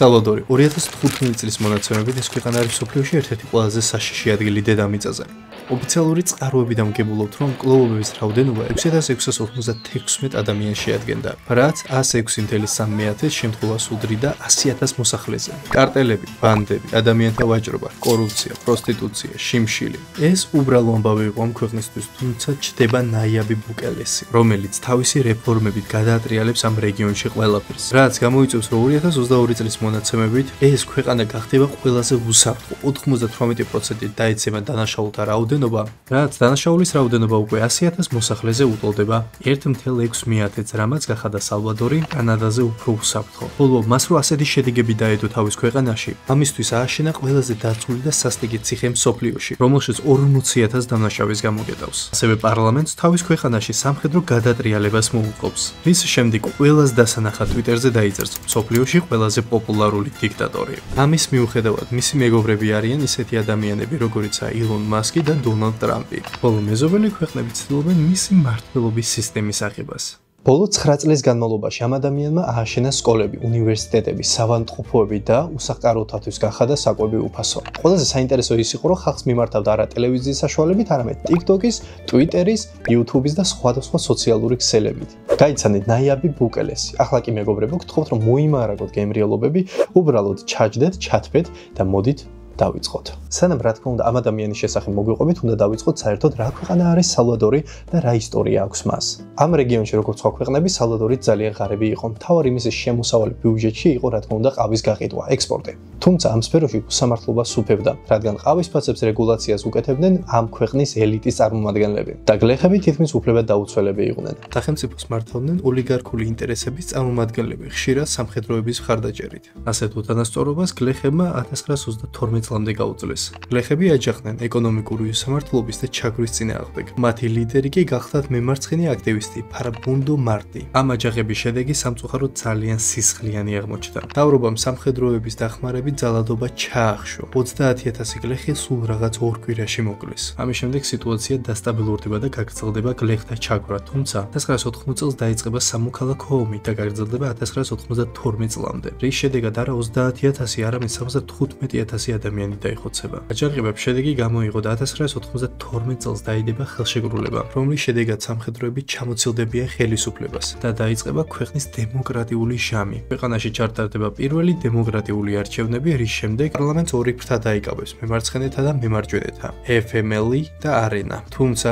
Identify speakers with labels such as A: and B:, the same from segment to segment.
A: სალვადორი 2015 წლის მონაცემებით ეს ქვეყანა არის მსოფლიოში ერთ-ერთი ყველაზე საშიში ადგილი დედამიწაზე. ოფიციალური წყაროები დამგებულობთ, რომ მკვლელობების რაოდენობა 6656 ადამიანს შეადგენდა, რაც 106.3 შემთხვევას უდრიდა 100,000 მოსახლეზე. კარტელები, ბანდები, ადამიანთა ვაჭრობა, კორუფცია, პროსტიტუცია, შიმშილი. ეს უბრალო ამბავი იყო ამ ქვეყნისთვის, თუმცა ჩდება ნაიაბი ბუკელესი, რომელიც თავისი რეფორმებით გადაატრიალებს ამ რეგიონში ყველაფერს. რაც გამოიწვევს, რომ 2022 წლის მონაცემებით ეს ქვეყანა გახდება ყველაზე უსაფრთხო, 98% დაეცემა დანაშაულთა რაოდენობა, რაც დანაშაულის რაოდენობა უკვე 100,000 მოსახლეზე უტოლდება 1,6-ს, რამაც გახადა სალვადორი კანადაზე უფრო უსაფრთხო. ხოლო მას რო ასეთი შედეგები დაედო თავის ქვეყანაში, ამისთვის ააშენა ყველაზე დაცული და სასტიკი ციხე მსოფლიოში, რომელშიც 40,000 დანაშავის გამოგეტავს. ასევე პარლამენტს თავის ქვეყანაში სამხედრო გადატრიალებას მოუწყობს. რის შემდეგ ყველას დასანახად ტვიტერზე დაიწერს მსოფლიოში ყველაზე პოპულარული დიქტატორი. ამის მიუხედავად მისი მეგობრები არიან ისეთი ადამიანები, როგორიცაა ილონ მასკი და დონალდ ტრამპი, ხოლო მეზობელი ქვეყნები ცდილობენ მისი მმართველობის სისტემის აღებას. ბოლო 9 წლის განმავლობაში ამ ადამიანმა ააშენა სკოლები, უნივერსიტეტები, სავანტყოფოები და უსახლკაროთათვის გახადა საკვები უფასო. ყველაზე საინტერესო ის იყო, რომ ხალხს მიმართავდა არა ტელევიზიის საშუალებით, არამედ TikTok-ის, Twitter-ის, YouTube-ის და სხვადასხვა სოციალური ქსელებით. გაიცანეთ ნაიაბი ბუკელესი. ახლა კი მეგობრებო, გთხოვთ რომ მოიმარაგოთ გემრიელობები, უბრალოდ ჩაჯდეთ, ჩათბეთ და მოდით დავიწყოთ. სანამ რა თქმა უნდა ამ ადამიანის შესახებ მოგვიყვებით, უნდა დავიწყოთ საერთოდ რა ქვეყანა არის სალვადორი და რა ისტორია აქვს მას. ამ რეგიონში როგორც სხვა ქვეყნები, სალვადორი ძალიან ღარიბი იყო. მთავარი მისი შემოსავალი ბიუჯეტში იყო რა თქმა უნდა ყავის გაყიდვა, ექსპორტი. თუმცა ამ სფეროში უსამართლობა სუფევდა, რადგან ყავის ფაცებს რეგულაციას უკეთებდნენ ამ ქვეყნის ელიტის წარმომადგენლები და გლეხები თითქმის უფლებად დაუცველები იყვნენ. სახელმწიფოს მართავდნენ ოლიგარქული ინტერესების წარმომადგენლები, ხშირად სამხედროების მხარდაჭერით. ასეთ უთანასწორობას გლეხებმა 1922 წლამდე გაუძლეს. გლეხები აჯახდნენ ეკონომიკური უსამართლობის და ჩაგვრის წინააღმდეგ. მათი ლიდერი კი გახლდათ მემარცხენე აქტივისტი ფარაბუნდო მარტი. ამ აჯახების შედეგი სამწუხაროდ ძალიან სისხლიანი აღმოჩნდა. მთავრობამ სამხედროების დახმარებით ძალადობა ჩაახშო. 30,000 გლეხი სულ რაღაც 2 კვირაში მოკლეს. ამის შემდეგ სიტუაცია დასტაბილურდება და გაგრძელდება გლეხთა ჩაგვრა, თუმცა 1980 წელს დაიწყება სამოქალაქო ომი და გაგრძელდება 1992 წლამდე. რის შედეგად არა 30,000, არამედ 75,000 ადამიანი დაიხოცება. აჯანყებებს შედეგი გამოიღო და 1992 წელს დაიდება ხელშეკრულება, რომლის შედეგად სამხედროები ჩამოცილდებიან ხელისუფლებას და დაიწყება ქვეყნის დემოკრატიული ჟამი. ქვეყანაში ჩატარდება პირველი დემოკრატიული არჩევნები, რის შემდეგ პარლამენტს ორი ფრთა დაიკავებს მემარცხენეთა და მემარჯვენეთა, FMLE და ARENA. თუმცა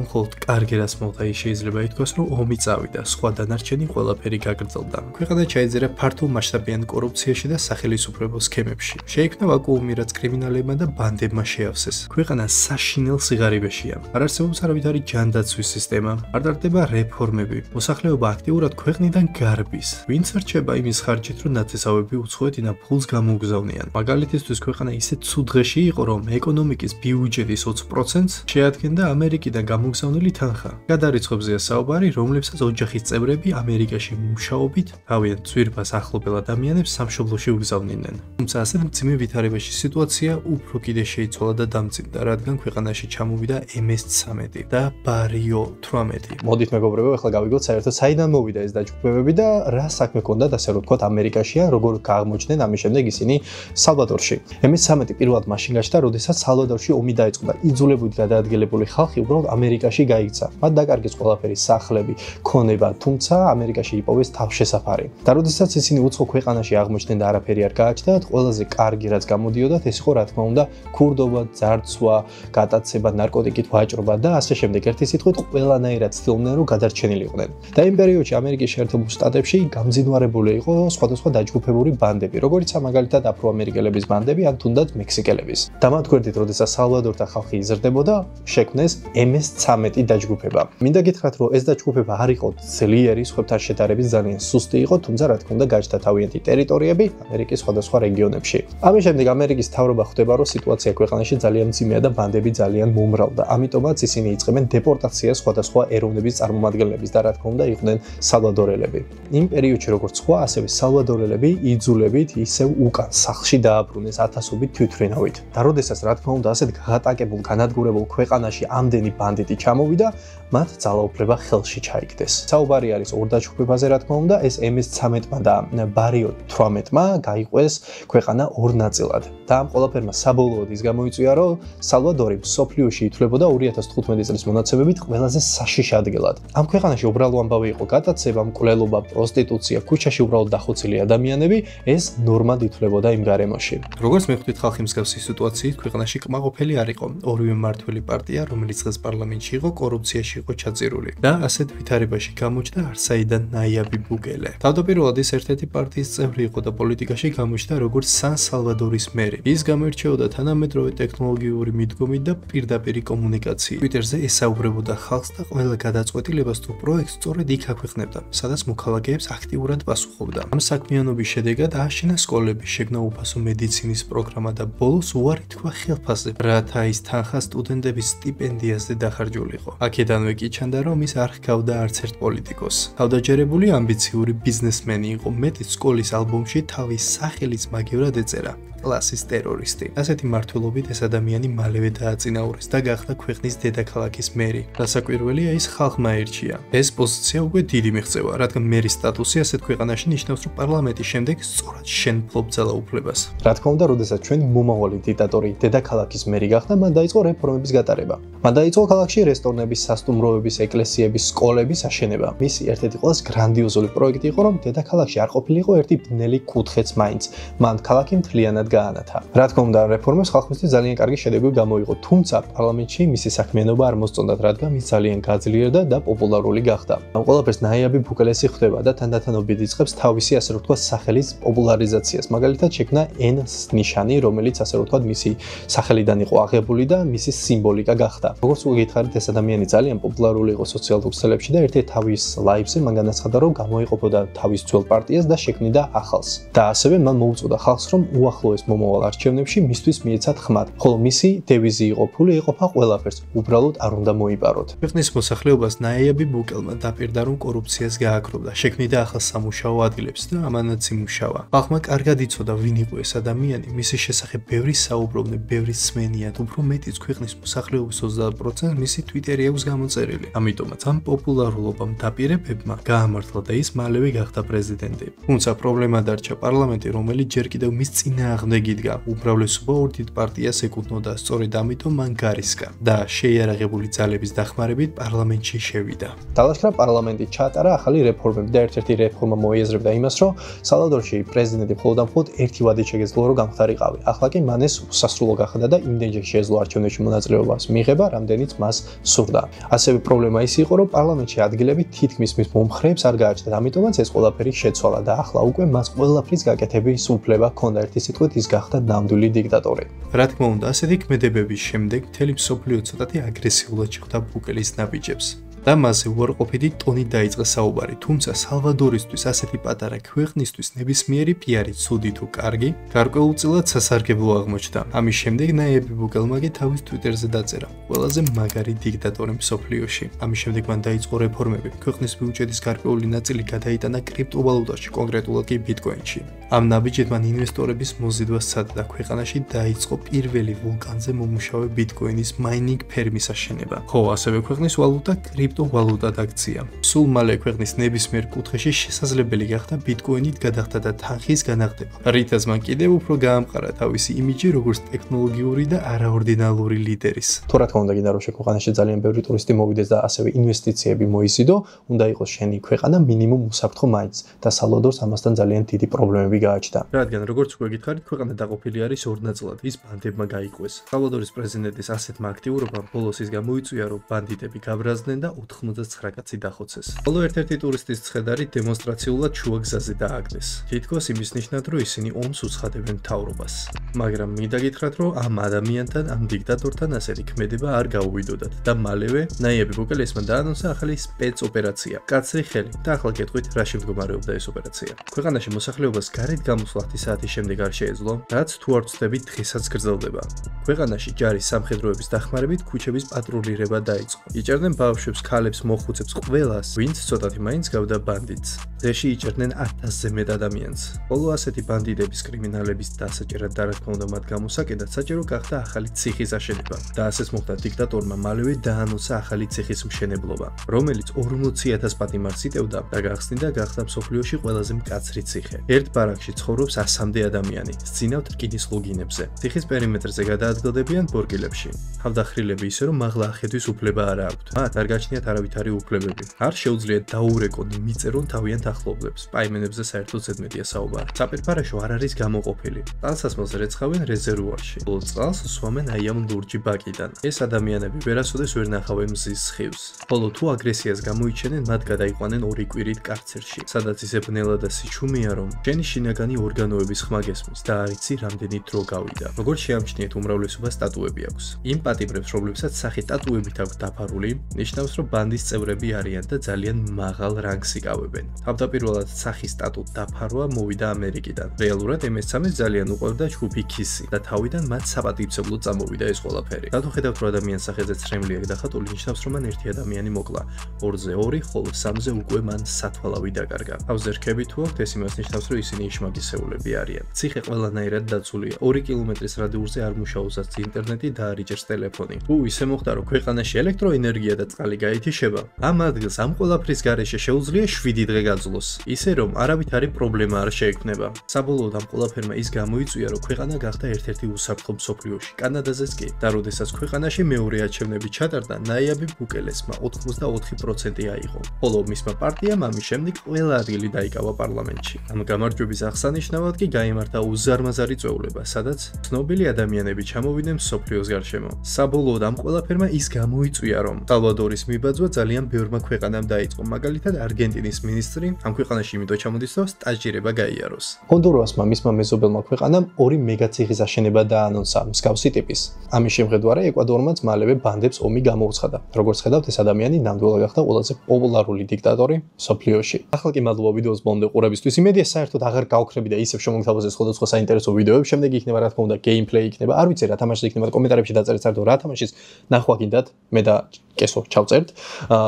A: მხოლოდ კარგი რას მოხდა, ის შეიძლება ითქვას, რომ ომი წავიდა, სხვა დანარჩენი ყველაფერი გაგრძელდა. ქვეყანა ჩაიძერა ფართო მასშტაბიან კორუფციაში და სახელისუფლებო სქემებში. შეიქმნა ვაკუუმი, რაც კრიმინალებმა და ბანდებმა შეავსეს. ქვეყანა საშინელ სიღარიბეშია. არ არსებობს არავითარი ჯანდაცვის სისტემა, არ ტარდება რეფორმები. მოსახლეობა აქტიურად ქვეყნიდან გარბის. ვინც რჩება იმის ხარჯით, რომ ნათესავები უცხოეთიდან ფულს გამოუგზავნიან. მაგალითისთვის ქვეყანა ისეთ ცუდ დღეში იყო, რომ ეკონომიკის ბიუჯეტის 20%-ს შეადგენდა ამერიკიდან გამოგზავნილი თანხა. გადარიცხვებზეა საუბარი, რომლებსაც ოჯახის წევრები ამერიკაში მუშაობით თავიანთ ძვირფას ახლობელ ადამიანებს სამშობლოში უგზავნიდნენ. თუმცა ასეთ მძიმე ვითარებაში სიტუაცია უფრო კიდე შეიცვალა და დამძიმდა, რადგან ქვეყანაში ჩამოვიდა MS-13 და Barrio 18. მოდით მეგობრებო, ახლა გავიგოთ საერთოდ საიდან მოვიდა ეს დაჯგუფებები და რა საქმე ჰქონდათ ასე რომ ვთქვათ ამერიკაში, ან როგორ აღმოჩნდნენ ამის შემდეგ ისინი სალვადორში. MS-13 პირველად მაშინ გაჩნდა, როდესაც სალვადორში ომი დაიწყო და იძულებით გადაადგილებული ხალხი უბრალოდ ამერიკაში გაიქცა. მათ დაკარგეს ყველაფერი, სახლები, ქონება, თუმცა ამერიკაში იპოვეს თავშესაფარი. და როდესაც ისინი უცხო ქვეყანაში აღმოჩნდნენ და არაფერი არ გააჩნდათ, ყველაზე კარგი რაც გამოდიოდათ, ეს იყო რა თქმა უნდა ქურდობა, ძარცვა, გატაცება, ნარკოტიკით ვაჭრობა და ასე შემდეგ. ერთი სიტყვით ყველანაირად ცდილობდნენ რომ გადარჩენილიყვნენ. და იმ პერიოდში ამერიკის შეერთებულ შტატებში გამძინვარებული იყო სხვადასხვა დაჯგუფებული ბანდები, როგორიცაა მაგალითად აფროამერიკელების ბანდები ან თუნდაც მექსიკელების. და მათ გვერდით, როდესაც სალვადორთა ხალხი იზრდებოდა, შექმნეს MS-13 დაჯგუფება. მინდა გითხრათ, რომ ეს დაჯგუფება არ იყო ძლიერი, სხვებთან შედარებით ძალიან სუსტი იყო, თუმცა რა თქმა უნდა გაჩნდა თავიანთი ტერიტორიები ამერიკის სხვადასხვა რეგიონებში. ამის შემდეგ ამერიკის
B: მის თავრობა ხვდება, რომ სიტუაცია ქვეყანაში ძალიან მძიმეა და ბანდები ძალიან მომრავლდა. ამიტომაც ისინი იწყებენ დეპორტაციას სხვადასხვა ეროვნების წარმომადგენლების და რა თქმა უნდა იყვნენ სალვადორელები. იმ პერიოდში როგორც სხვა, ასევე სალვადორელები იძულებით ისევ უკან სახლში დააბრუნეს ათასობით თვითმფრინავით. და როდესაც რა თქმა უნდა ასეთ გადატაკებულ განადგურებულ ქვეყანაში ამდენი ბანდიტი ჩამოვიდა, მათ ძალაუფლება ხელში ჩაიგდეს. საუბარი არის ორ დაჯგუფებაზე რა თქმა უნდა, ეს MS-13-მა და ბარიო 18-მა გაიყვეს ქვეყანა ორ ნაწილად. და ამ ყველაფერმა საბოლოოდ ის გამოიწვია, რომ სალვადორი მსოფლიოში ითვლებოდა 2015 წლის მონაცემებით ყველაზე საშიშ ადგილად. ამ ქვეყანაში უბრალო ამბავი იყო გატაცება, მკვლელობა, პროსტიტუცია, ქუჩაში უბრალოდ დახოცილი ადამიანები, ეს ნორმად ითვლებოდა იმ გარემოში.
A: როგორც მეხვდით, ხალხი მსგავსი სიტუაციით ქვეყანაში კმაყოფილი არ იყო. ორივე მმართველი პარტია, რომელიც დღეს პარლამენტში იყო, კორუფციაში იყო ჩაძირული და ასეთ ვითარებაში გამოჩნდა არსაიდან ნაიაბი ბუგელე. თავდაპირველად ის ერთ-ერთი პარტიის წევრი იყო და პოლიტიკაში გამოჩნდა როგორც სან-სალვადორის მერი. ის გამოირჩეოდა თანამედროვე ტექნოლოგიური მიდგომით და პირდაპირი კომუნიკაციით. Twitterზე ესაუბრებოდა ხალხს და ყველა გადაწყვეტილებას თუ პროექტს სწორედ იქ აქვეყნებდა, სადაც მოქალაქეებს აქტიურად პასუხობდა. ამ საქმიანობის შედეგად ააშენა სკოლები, შექმნა უფასო მედიცინის პროგრამა და ბოლოს უარი თქვა ხელფასზე, რათა ის თანხა სტუდენტების სტიპენდიაზე დახარჯულიყო. აქედანვე კი ჩანდა, რომ ის არ ჰგავდა არც ერთ პოლიტიკოსს. თავდაჯერებული ამბიციური ბიზნესმენი იყო, მეტიც სკოლის ალბომში თავის სახელის მაგევრად ეწერა. კლასის ტერორისტი. ასეთი მმართველობით ეს ადამიანი მალევე დააწინაურეს და გახდა ქვეყნის დედაქალაქის მერი. რასაკვირველია, ის ხალხმა ირჩია. ეს პოზიცია უკვე დიდი მიღწევა, რადგან მერის სტატუსი ასეთ ქვეყანაში ნიშნავს, რომ პარლამენტის შემდეგ სწორად შენ ფლობ ძალაუფლებას.
B: რა თქმა უნდა, როდესაც ჩვენი მომავალი დიქტატორი დედაქალაქის მერი გახდა, მან დაიწყო რეფორმების გატარება. მან დაიწყო ქალაქში რესტორნების, სასტუმროების, ეკლესიების, სკოლების აშენება. მისი ერთ-ერთი ყველაზე გრანდიოზული პროექტი იყო, რომ დედაქალაქში არ ყოფილიყო ერთი ბნელი კუთხეც მაინც. მან ქალაქი მთლიანად გაანათა. რა თქმა უნდა, რეფორმებს ხალხისთვის ძალიან კარგი შედეგი გამოიღო, თუმცა პარლამენტში მისი საქმიანობა არ მოსწონდათ, რადგან ის ძალიან გაძლიერდა და პოპულარული გახდა. ამ ყველაფერს ნაიაბი ბუგელესი ხვდება და თანდათანობით იწყებს თავისი ასე რომ ვთქვათ სახელის პოპულარიზაციას. მაგალითად, შექმნა N-ს ნიშანი, რომელიც ასე რომ ვთქვათ მისი სახელიდან იყო აღებული და მისი სიმბოლიკა გახდა. როგორც უკვე გითხარით, ეს ადამიანი ძალიან პოპულარული იყო სოციალურ ქსელებში და ერთ-ერთ თავის ლაივზე მან განაცხადა, რომ გამოიყოფოდა თავის ძველ პარტიას და შექმნიდა ახალს. და ასევე მან მოუწოდა ხალხს, რომ უახლოეს მომავალ არჩევნებში მისთვის მიეცათ ხმად, ხოლო მისი დევიზი იყო ფული ეყოფა ყველაფერს, უბრალოდ არ უნდა მოიპაროთ.
A: ქვეყნის მოსახლეობას ნაიაბი ბუგელმა დაპირდა, რომ კორუფციას გააქრობდა, შექმნიდა ახალ სამუშაო ადგილებს და ამანაც იმუშავა. ხალხმა კარგად იცოდა, ვინ იყო ეს ადამიანი, მისი შესახებ ბევრი საუბრობდნენ, ბევრი სმენიათ, უფრო მეტიც ქვეყნის მოსახლეობის 20% მისი Twitter-ი აქვს გამოწერილი. ამიტომაც ამ პოპულარულობამ დაპირებებმა გაამართლა და ის მალევე გახდა პრეზიდენტი. თუმცა პრობლემა დარჩა პარლამენტი, რომელიც ჯერ კიდევ მის წინააღმდეგ იდგა. უმრავლესობა ორ დიდ პარტიას ეკუთვნოდა, სწორედ ამიტომ მან გარისკა და შეიარაღებული ძალების დახმარებით პარლამენტში შევიდა.
B: დალაშქრა პარლამენტი, ჩაატარა ახალი რეფორმები და ერთ-ერთი რეფორმა მოიაზრებდა იმას, რომ სალვადორში პრეზიდენტი მხოლოდ და მხოლოდ ერთი ვადით შეგეძლო, რომ გამხდარიყავი. ახლა კი მან ეს უსასრულო გახდა და იმდენჯერ შეეძლო არჩევნებში მონაწილეობას მიიღება, რამდენიც მას სურდა. ასევე პრობლემა ის იყო, რომ პარლამენტში ადგილები თითქმის მის მომხრეებს არ გააჩნდა, ამიტომაც ეს ყველაფერი შეცვალა და ახლა უკვე მას ყველაფრის გაკეთების უფლება ჰქონდა. ერთი სიტყვით ის გახდა ნამდვილი დიქტატორი.
A: რა თქმა უნდა, ასეთი ქმედებების შემდეგ მთელი მსოფლიო ცოტათი აგრესიულად შეხვდა ბუკელის ნაბიჯებს. და მასზე უარყოფითი ტონით დაიწყო საუბარი, თუმცა სალვადორისთვის ასეთი პატარა ქვეყნისთვის ნებისმიერი პიარი ცუდი თუ კარგი, გარკვეულწილად სასარგებლო აღმოჩნდა. ამის შემდეგ ნაიაბი ბუგელმა კი თავის Twitter-ზე დაწერა: "ყველაზე მაგარი დიქტატორი მსოფლიოში". ამის შემდეგ მან დაიწყო რეფორმები. ქვეყნის ბიუჯეტის გარკვეული ნაწილი გადაიტანა კრიპტოვალუტაში, კონკრეტულად კი ბიტკოინში. ამ ნაბიჯით მან ინვესტორების მოზიდვა სცადა და ქვეყანაში დაიწყო პირველი ვულკანზე მომუშავე ბიტკოინის მაინინგ ფერმის აშენება. ხო, ასევე ქვეყნის ვალუტა კრიპტოვალუტად აქცია. სულ მალე ქვეყნის ნებისმიერ კუთხეში შესაძლებელი გახდა ბიტკოინით გადახდა და თანხის განაღდება. რითაც მან კიდევ უფრო გაამყარა თავისი იმიჯი როგორც ტექნოლოგიური და არაორდინალური ლიდერის.
B: თუ რა თქმა უნდა, გინდა რომ ქვეყანაში ძალიან ბევრი ტურისტი მოვიდეს და ასევე ინვესტიციები მოიზიდო, უნდა იყოს შენი ქვეყანა მინიმუმ უსაფრთხო მაინც და სალვადორს ამასთან ძალიან დიდი პრობლემები გააჩნდა.
A: რადგან როგორც უკვე გითხარით, ქვეყანა დაყოფილი არის ორ ნაწილად, ის ბანდებმა გაიყვეს. სალვადორის პრეზიდენტის ასეთმა აქტიურობამ ბოლოს ის გამოიწვია, რომ ბანდიტები გაბრაზდნენ და 99 კაცი დახოცეს. ხოლო ერთ-ერთი ტურისტის ცხედარი დემონსტრაციულად შუა გზაზე დააგდეს. თითქოს იმის ნიშნად, რომ ისინი ომს უცხადებენ მთავრობას. მაგრამ მინდა გითხრათ, რომ ამ ადამიანთან, ამ დიქტატორთან ასეთი ქმედება არ გაუვიდოდათ და მალევე ნაიაბი ბუკელესმა დაანონსა ახალი სპეცოპერაცია. კაცრი ხელი და ახლა გეტყვით, რა შემდგომარეობდა ეს ოპერაცია. ქვეყანაში მოსახლეობას გარეთ გამოსვლა 10 საათის შემდეგ არ შეეძლო, რაც თუ არ ვწდებით დღესაც გრძელდება. ქვეყანაში ჯარის სამხედროების დახმარებით ქუჩების პატრულირება დაიწყო. იჭერდნენ ბავშვებს, ქალებს, მოხუცებს, ყველას, ვინც ცოტათი მაინც გავდა ბანდიტს. ძეში იჭერდნენ 1000-ზე მეტ ადამიანს. ხოლო ასეთი ბანდიტების კრიმინალების დასაჭერად და რა თქმა უნდა მათ გამოსაკედად საჭირო გახდა ახალი ციხის აშენება. და ასეც მოხდა დიქტატორმა მალევე დაანონსა ახალი ციხის მშენებლობა, რომელიც 40000 პატიმარს იტევდა და გახსნიდა გახდა მსოფლიოში ყველაზე მკაცრი ციხე. ერთ ბარაკში ცხოვრობს 100-მდე ადამიანი, სძინავთ რკინის ლუგინებზე. ციხის პერიმეტრზე გადაადგილდებიან ბორგილებში. თავდახრილები ისე რომ მაღლა ახედვის უფლება არ აქვთ. მათ არ გაჩნიათ არავითარი უფლებები. არ შეუძლიათ დაურეკონ, მიწერონ თავიანთ ახლობლებს. პაიმენებზე საერთოდ ზედმეტია საუბარი. საპირფარეშო არ არის გამოყოფილი. წყალსასმელს რეცხავენ რეზერვუარში. ხოლო წყალს სვამენ აი ამ ლურჯი ბაკიდან. ეს ადამიანები ვერასოდეს ვერ ნახავენ მზის სხივს. ხოლო თუ აგრესიას გამოიჩენენ, მათ გადაიყვანენ 2 კვირით კარცერში, სადაც ისე ბნელა და სიჩუმეა, რომ შენი შინაგანი ორგანოების ხმა გესმის და არ იცი რამდენი დრო გავიდა. როგორც შეამჩნიეთ, უმრავლესობას ტატუები აქვს. იმ პატიმრებს, რომლებსაც სახე ტატუებით აქვს დაფარული, ნიშნავს, რომ ბანდის წევრები არიან და ძალიან მაღალ რანგს იკავებენ. თავდაპირველად სახის ტატუ დაფარვა მოვიდა ამერიკიდან. რეალურად MS-13-ს ძალიან უყვარდა ჯგუფი KISS და თავიდან მათ საპატივცემლოდ წამოვიდა ეს ყველაფერი. გადავხედავთ, რომ ადამიანს სახეზე ცრემლი აქვს დახატული, ნიშნავს, რომ მან ერთი ადამიანი მოკლა. 2-ზე 2, ხოლო 3-ზე უკვე მან სათვალავი დაკარგა. თავზე რქები თუ აქვთ, ეს იმას ნიშნავს, რომ ისინი იშმაგისეულები არიან. ციხე ყველანაირად დაცულია. 2 კილომეტრის რადიუსზე არ მუშაობს ინტერნეტი და არ იჭერს ტელეფონი. თუ ისე მოხდა, რომ ქვეყანაში ელექტროენერგია და წყალი გაითიშება, ამ ადგილს ამ ყველაფრის გარეშე შეუძლია 7 დღე გაძლოს. ისე რომ არავითარი პრობლემა არ შეექმნება. საბოლოოდ ამ ყველაფერმა ის გამოიწვია, რომ ქვეყანა გახდა ერთ-ერთი უსაფრთხო მსოფლიოში. კანადაზეც კი. და როდესაც ქვეყანაში მეორე არჩევნები ჩატარდა, ნაიაბი ბუკელესმა 84% აიღო. ხოლო მისმა პარტიამ ამის შემდეგ ყველა ადგილი დაიკავა პარლამენტში. ამ გამარჯვების აღსანიშნავად კი გაიმართა უზარმაზარი წვეულება, სადაც ცნობილი ადამიანები ჩამოვიდნენ მსოფლიოს გარშემო. საბოლოოდ ამ ყველაფერმა ის გამოიწვია, რომ სალვადორის მიბაძვა ძალიან ბევრმა ქვეყანამ დაიწყო. მაგალითად, არგენტინის მინისტრი ამ ქვეყანაში იმიტომ ჩამოდის, რომ სტაჟირება გაიაროს. ჰონდურასმა მისმა მეზობელმა ქვეყანამ 2 მეგაციხის აშენება დაანონსა მსგავსი ტიპის. ამის შემხედვარე ეკვადორმაც მალევე ბანდებს ომი გამოუცხადა. როგორც ხედავთ, ეს ადამიანი ნამდვილად გახდა ყველაზე პოპულარული დიქტატორი მსოფლიოში. ახლა კი მადლობა ვიდეოს ბოლომდე ყურებისთვის. იმედია საერთოდ აღარ გავხრები და ისევ შემოგთავაზეს სხვადასხვა საინტერესო ვიდეოები. შემდეგი იქნება რა თქმა უნდა გეიმპლეი იქნება. არ ვიცი რა თამაში იქნება, კომენტარებში დაწერეთ საერთოდ რა თამაშის ნახვა გინდათ. მე და კესო ჩავწერთ.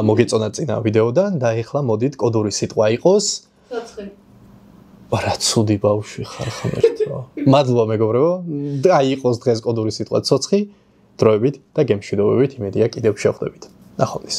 A: მოგეწონათ წინა ვიდეოდან და ეხლა მოდით კოდური სიტყვა იყოს ცოცხი. რა ცუდი ბავშვი ხარ ხმერთო. მადლობა მეგობრებო. აი იყოს დღეს კოდური სიტყვა ცოცხი. დროებით და გემშვიდობებით იმედია კიდევ შევხვდებით. ნახვამდის.